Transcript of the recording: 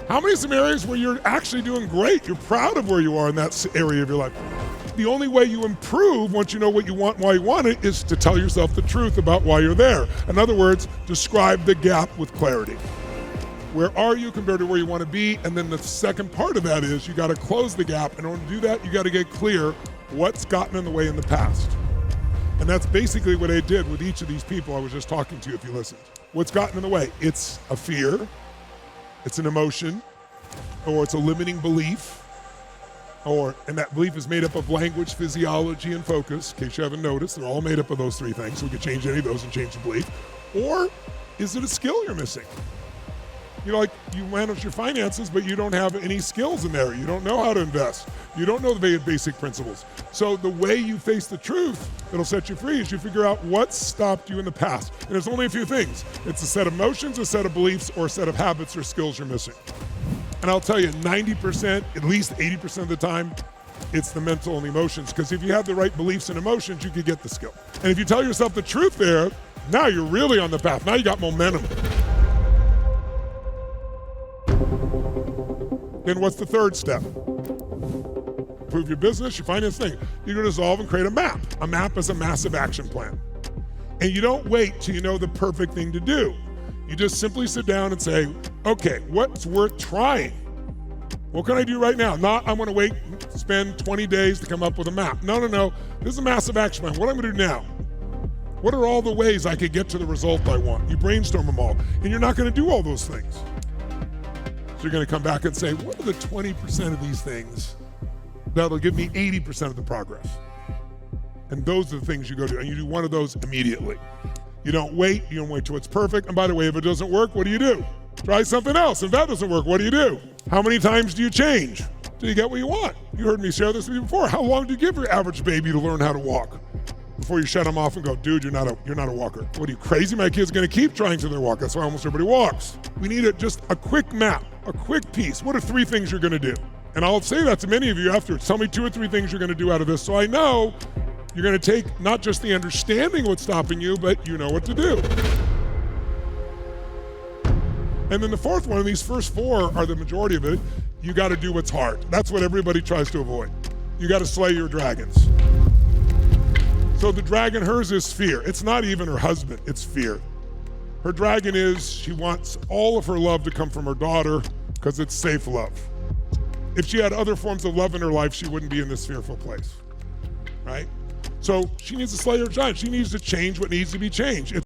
How many some areas where you're actually doing great? You're proud of where you are in that area of your life. The only way you improve once you know what you want and why you want it is to tell yourself the truth about why you're there. In other words, describe the gap with clarity. Where are you compared to where you want to be? And then the second part of that is you got to close the gap. In order to do that, you got to get clear what's gotten in the way in the past. And that's basically what I did with each of these people I was just talking to, if you listened. What's gotten in the way? It's a fear, it's an emotion, or it's a limiting belief, and that belief is made up of language, physiology, and focus. In case you haven't noticed, they're all made up of those three things, so we could change any of those and change the belief. Or is it a skill you're missing? You know, like you manage your finances, but you don't have any skills in there. You don't know how to invest. You don't know the basic principles. So the way you face the truth that'll set you free is you figure out what stopped you in the past. And there's only a few things. It's a set of emotions, a set of beliefs, or a set of habits or skills you're missing. And I'll tell you, 90%, at least 80% of the time, it's the mental and the emotions. Because if you have the right beliefs and emotions, you could get the skill. And if you tell yourself the truth there, now you're really on the path. Now you got momentum. Then what's the third step? Improve your business, your finance thing. You're going to dissolve and create a map. A map is a massive action plan. And you don't wait till you know the perfect thing to do. You just simply sit down and say, okay, what's worth trying? What can I do right now? Not, I'm going to wait, spend 20 days to come up with a map. No. This is a massive action plan. What am I going to do now? What are all the ways I could get to the result I want? You brainstorm them all. And you're not going to do all those things. So you're going to come back and say, what are the 20% of these things that'll give me 80% of the progress? And those are the things you go do. And you do one of those immediately. You don't wait. You don't wait till it's perfect. And by the way, if it doesn't work, what do? Try something else. If that doesn't work, what do? How many times do you change till you get what you want? You heard me share this with you before. How long do you give your average baby to learn how to walk? Before you shut them off and go, dude, you're not a walker. What are you, crazy? My kid's going to keep trying till they walk. That's why almost everybody walks. We need just a quick map, a quick piece. What are 3 things you're going to do? And I'll say that to many of you after. Tell me 2 or 3 things you're going to do out of this, so I know you're going to take not just the understanding what's stopping you, but you know what to do. And then the fourth one, these first 4 are the majority of it. You got to do what's hard. That's what everybody tries to avoid. You got to slay your dragons. So the dragon, hers is fear. It's not even her husband, it's fear. Her dragon is she wants all of her love to come from her daughter because it's safe love. If she had other forms of love in her life, she wouldn't be in this fearful place, right? So she needs to slay her giant. She needs to change what needs to be changed.